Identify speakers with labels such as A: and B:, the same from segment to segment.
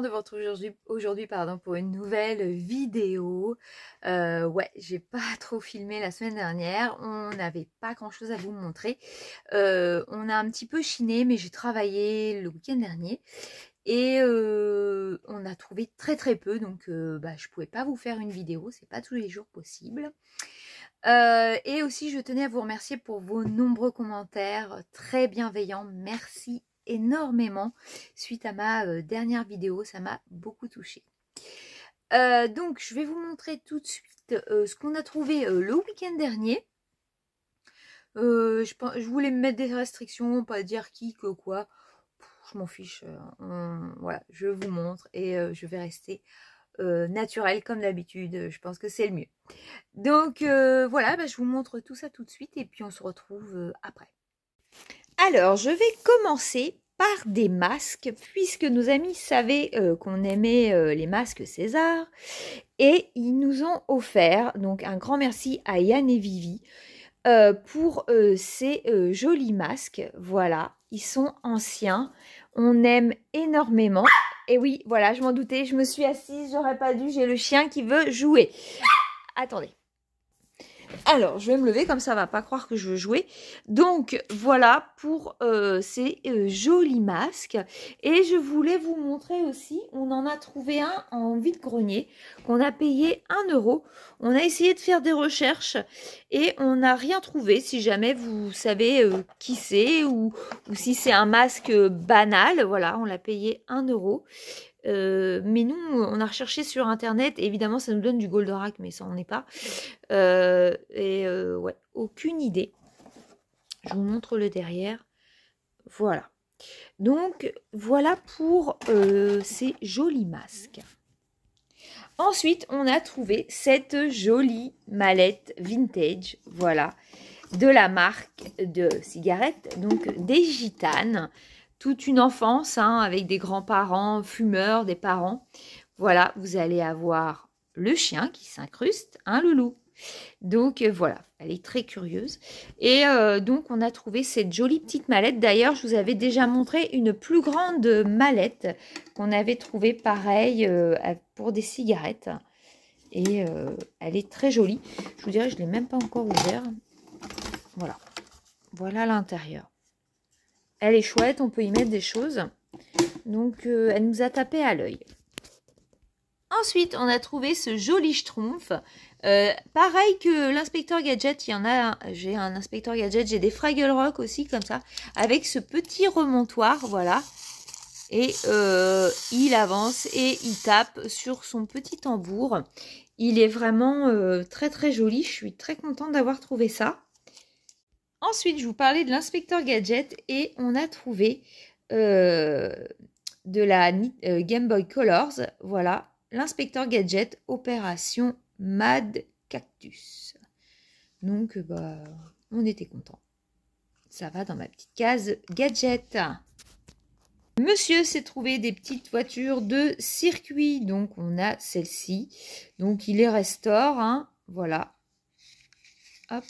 A: content de vous retrouver aujourd'hui pour une nouvelle vidéo. Ouais, j'ai pas trop filmé la semaine dernière. On n'avait pas grand chose à vous montrer. On a un petit peu chiné, mais j'ai travaillé le week-end dernier. Et on a trouvé très peu, donc je pouvais pas vous faire une vidéo, c'est pas tous les jours possible. Et aussi je tenais à vous remercier pour vos nombreux commentaires très bienveillants. Merci énormément suite à ma dernière vidéo, ça m'a beaucoup touchée. Donc je vais vous montrer tout de suite ce qu'on a trouvé le week-end dernier. Je voulais me mettre des restrictions, pas dire qui, que quoi. Je m'en fiche. Voilà, je vous montre et je vais rester naturelle comme d'habitude. Je pense que c'est le mieux. Donc voilà, je vous montre tout ça tout de suite et puis on se retrouve après. Alors, je vais commencer par des masques, puisque nos amis savaient qu'on aimait les masques César. Et ils nous ont offert, donc un grand merci à Yann et Vivi, pour ces jolis masques. Voilà, ils sont anciens, on aime énormément. Et oui, voilà, je m'en doutais, je me suis assise, j'aurais pas dû, j'ai le chien qui veut jouer. Attendez. Alors, je vais me lever, comme ça, va pas croire que je veux jouer. Donc, voilà pour ces jolis masques. Et je voulais vous montrer aussi, on en a trouvé un en vide-grenier, qu'on a payé 1 €. On a essayé de faire des recherches et on n'a rien trouvé. Si jamais vous savez qui c'est ou si c'est un masque banal, voilà, on l'a payé 1 €. Mais nous, on a recherché sur internet, et évidemment ça nous donne du Goldorak, mais ça on n'est pas. Ouais, aucune idée. Je vous montre le derrière. Voilà. Donc voilà pour ces jolis masques. Ensuite, on a trouvé cette jolie mallette vintage, voilà, de la marque de cigarettes, donc des Gitanes. Toute une enfance, hein, avec des grands-parents fumeurs, des parents. Voilà, vous allez avoir le chien qui s'incruste, un loulou. Donc voilà, elle est très curieuse. Et donc on a trouvé cette jolie petite mallette. D'ailleurs, je vous avais déjà montré une plus grande mallette qu'on avait trouvée pareil pour des cigarettes. Et elle est très jolie. Je vous dirais, je ne l'ai même pas encore ouvert. Voilà, voilà l'intérieur. Elle est chouette, on peut y mettre des choses. Donc, elle nous a tapé à l'œil. Ensuite, on a trouvé ce joli schtroumpf. Pareil que l'inspecteur Gadget, il y en a. J'ai un inspecteur Gadget, j'ai des Fraggle Rock aussi, comme ça. Avec ce petit remontoir, voilà. Et il avance et il tape sur son petit tambour. Il est vraiment très joli. Je suis très contente d'avoir trouvé ça. Ensuite, je vous parlais de l'inspecteur Gadget et on a trouvé de la Game Boy Colors, voilà, l'inspecteur Gadget Opération Mad Cactus. Donc, on était content. Ça va dans ma petite case Gadget. Monsieur s'est trouvé des petites voitures de circuit, donc on a celle-ci. Donc, il les restaure, hein, voilà. Hop.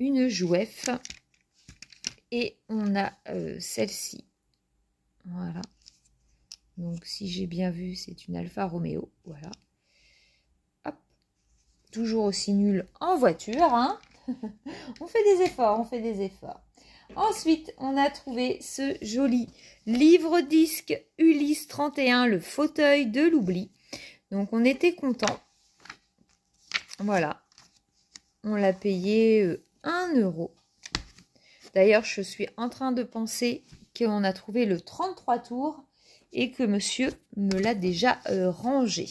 A: Une jouef et on a celle-ci, voilà, donc si j'ai bien vu c'est une Alfa Romeo, voilà. Hop. Toujours aussi nul en voiture, hein. On fait des efforts, Ensuite on a trouvé ce joli livre-disque Ulysse 31, le fauteuil de l'oubli, donc on était content, voilà, on l'a payé 1 €. D'ailleurs, je suis en train de penser qu'on a trouvé le 33 tours et que monsieur me l'a déjà rangé.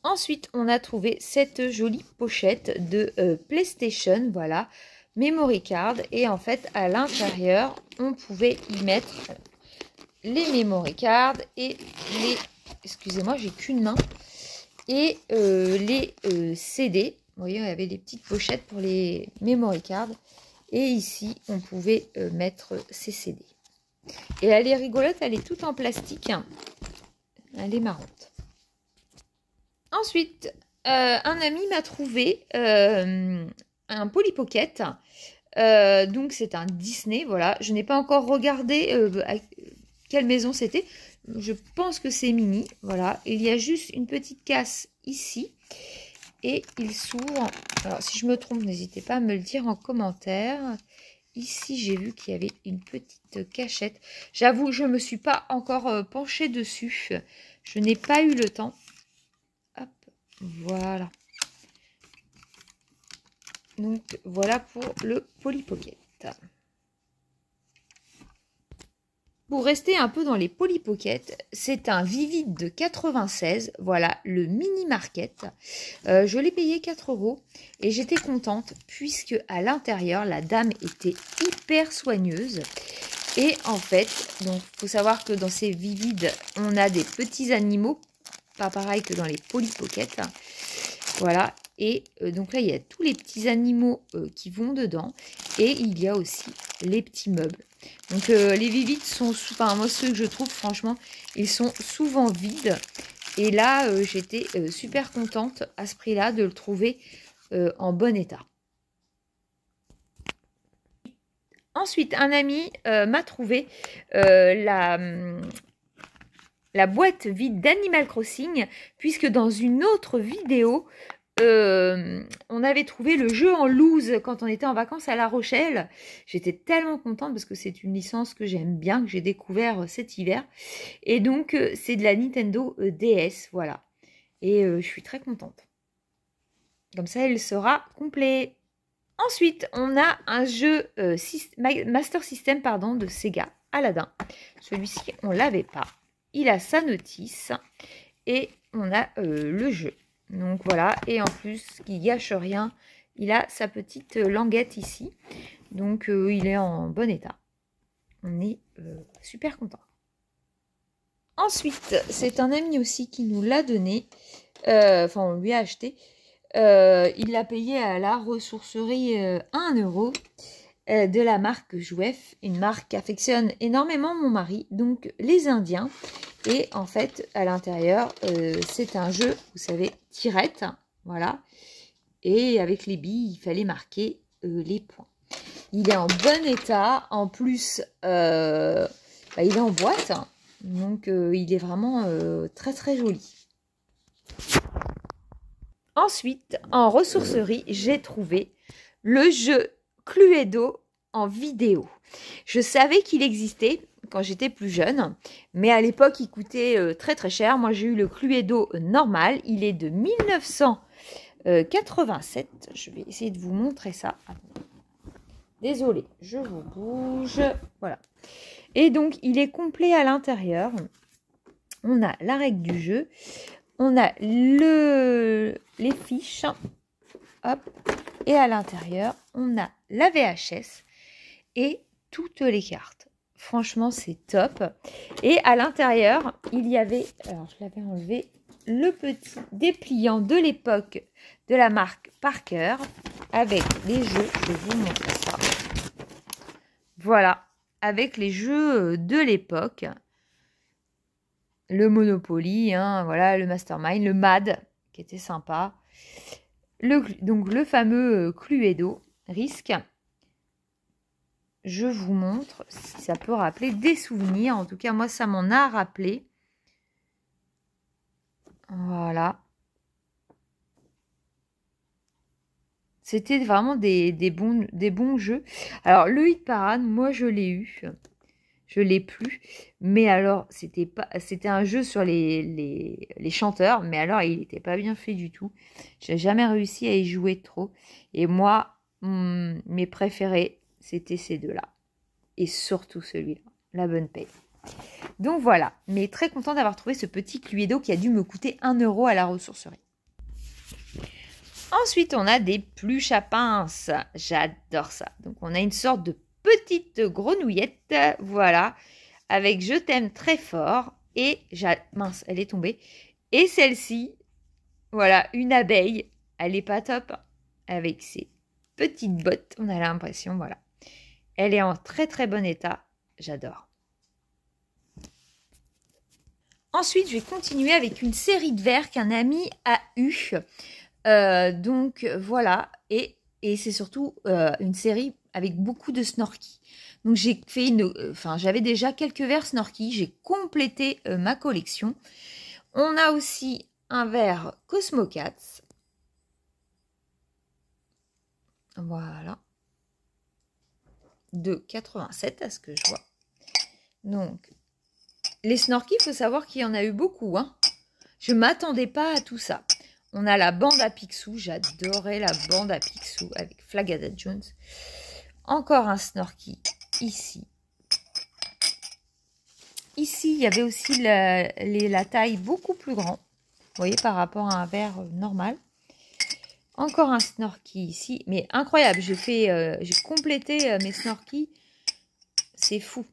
A: Ensuite, on a trouvé cette jolie pochette de PlayStation, voilà, memory card. Et en fait, à l'intérieur, on pouvait y mettre les memory cards et les... Excusez-moi, j'ai qu'une main. Et les CD. Vous voyez, il y avait des petites pochettes pour les memory cards. Et ici, on pouvait mettre ces CD. Et elle est rigolote, elle est toute en plastique. Elle est marrante. Ensuite, un ami m'a trouvé un Polly Pocket. Donc, c'est un Disney, voilà. Je n'ai pas encore regardé quelle maison c'était. Je pense que c'est Mini. Voilà. Il y a juste une petite casse ici. Et il s'ouvre. Alors, si je me trompe, n'hésitez pas à me le dire en commentaire. Ici, j'ai vu qu'il y avait une petite cachette. J'avoue, je ne me suis pas encore penchée dessus. Je n'ai pas eu le temps. Hop, voilà. Donc, voilà pour le Polly Pocket. Pour rester un peu dans les Polly Pocket, c'est un Vivid de 96, voilà, le mini market. Je l'ai payé 4 € et j'étais contente puisque à l'intérieur, la dame était hyper soigneuse. Et en fait, donc faut savoir que dans ces Vivid, on a des petits animaux, pas pareil que dans les Polly Pocket. Voilà, et donc là, il y a tous les petits animaux qui vont dedans et il y a aussi les petits meubles. Donc les Vivid sont, enfin moi ceux que je trouve franchement, ils sont souvent vides. Et là j'étais super contente à ce prix-là de le trouver en bon état. Ensuite un ami m'a trouvé la boîte vide d'Animal Crossing, puisque dans une autre vidéo, on avait trouvé le jeu en loose quand on était en vacances à La Rochelle. J'étais tellement contente parce que c'est une licence que j'aime bien, que j'ai découvert cet hiver. Et donc, c'est de la Nintendo DS, voilà. Et je suis très contente. Comme ça, il sera complet. Ensuite, on a un jeu Master System pardon, de Sega, Aladdin. Celui-ci, on ne l'avait pas. Il a sa notice et on a le jeu. Donc voilà, et en plus, qui gâche rien, il a sa petite languette ici. Donc il est en bon état. On est super content. Ensuite, c'est un ami aussi qui nous l'a donné. Enfin, on lui a acheté. Il l'a payé à la ressourcerie 1 € de la marque Jouef. Une marque qu'affectionne énormément mon mari. Donc les Indiens. Et en fait, à l'intérieur, c'est un jeu, vous savez, tirette, voilà. Et avec les billes, il fallait marquer les points. Il est en bon état. En plus, il est en boîte. Donc, il est vraiment très, très joli. Ensuite, en ressourcerie, j'ai trouvé le jeu Cluedo en vidéo. Je savais qu'il existait quand j'étais plus jeune, mais à l'époque il coûtait très très cher. Moi j'ai eu le Cluedo normal, il est de 1987. Je vais essayer de vous montrer ça. Désolée, je vous bouge. Voilà. Et donc il est complet à l'intérieur. On a la règle du jeu, on a les fiches, hop, et à l'intérieur on a la VHS et toutes les cartes. Franchement, c'est top. Et à l'intérieur, il y avait, alors je l'avais enlevé, le petit dépliant de l'époque de la marque Parker avec les jeux. Je vais vous montrer ça. Voilà, avec les jeux de l'époque. Le Monopoly, hein, voilà, le Mastermind, le MAD, qui était sympa. Donc le fameux Cluedo, Risque. Je vous montre si ça peut rappeler des souvenirs. En tout cas, moi, ça m'en a rappelé. Voilà. C'était vraiment des bons jeux. Alors, le Hit Parade, moi, je l'ai eu. Je l'ai plus. Mais alors, c'était un jeu sur les chanteurs. Mais alors, il n'était pas bien fait du tout. J'ai jamais réussi à y jouer trop. Et moi, mes préférés, c'était ces deux-là. Et surtout celui-là, la bonne paye. Donc voilà, mais très content d'avoir trouvé ce petit Cluedo qui a dû me coûter 1 € à la ressourcerie. Ensuite, on a des pluches à pince. J'adore ça. Donc on a une sorte de petite grenouillette, voilà, avec Je t'aime très fort. Et, mince, elle est tombée. Et celle-ci, voilà, une abeille. Elle n'est pas top. Avec ses petites bottes, on a l'impression, voilà. Elle est en très très bon état. J'adore. Ensuite, je vais continuer avec une série de verres qu'un ami a eu. Donc voilà. Et c'est surtout une série avec beaucoup de Snorky. Donc j'ai fait j'avais déjà quelques verres Snorky, j'ai complété ma collection. On a aussi un verre Cosmocats. Voilà. De 87 à ce que je vois. Donc, les Snorky, il faut savoir qu'il y en a eu beaucoup. Hein. Je ne m'attendais pas à tout ça. On a la bande à Picsou. J'adorais la bande à Picsou avec Flagada Jones. Encore un Snorky ici. Ici, il y avait aussi la taille beaucoup plus grand. Vous voyez, par rapport à un verre normal. Encore un Snorky ici. Mais incroyable, j'ai complété mes Snorky. C'est fou.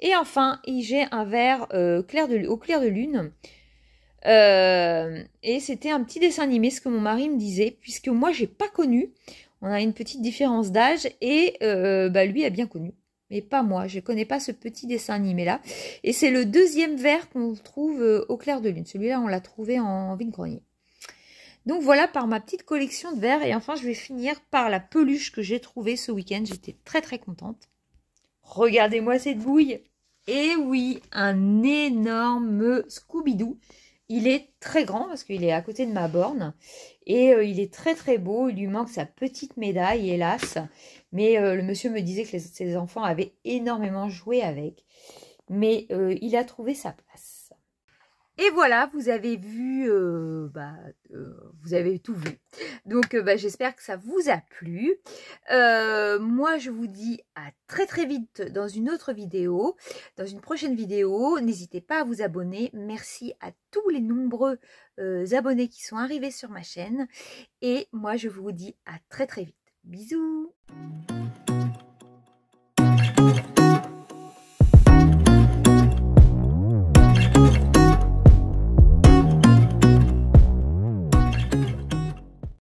A: Et enfin, j'ai un verre au clair de lune. Et c'était un petit dessin animé, ce que mon mari me disait, puisque moi, j'ai pas connu. On a une petite différence d'âge et lui a bien connu. Mais pas moi, je connais pas ce petit dessin animé-là. Et c'est le deuxième verre qu'on trouve au clair de lune. Celui-là, on l'a trouvé en vide-grenier. Donc voilà par ma petite collection de verres. Et enfin, je vais finir par la peluche que j'ai trouvée ce week-end. J'étais très très contente. Regardez-moi cette bouille. Et oui, un énorme Scooby-Doo. Il est très grand parce qu'il est à côté de ma borne. Et il est très très beau. Il lui manque sa petite médaille, hélas. Mais le monsieur me disait que ses enfants avaient énormément joué avec. Mais il a trouvé sa place. Et voilà, vous avez vu, vous avez tout vu. Donc, j'espère que ça vous a plu. Moi, je vous dis à très très vite dans une autre vidéo, dans une prochaine vidéo. N'hésitez pas à vous abonner. Merci à tous les nombreux abonnés qui sont arrivés sur ma chaîne. Et moi, je vous dis à très très vite. Bisous!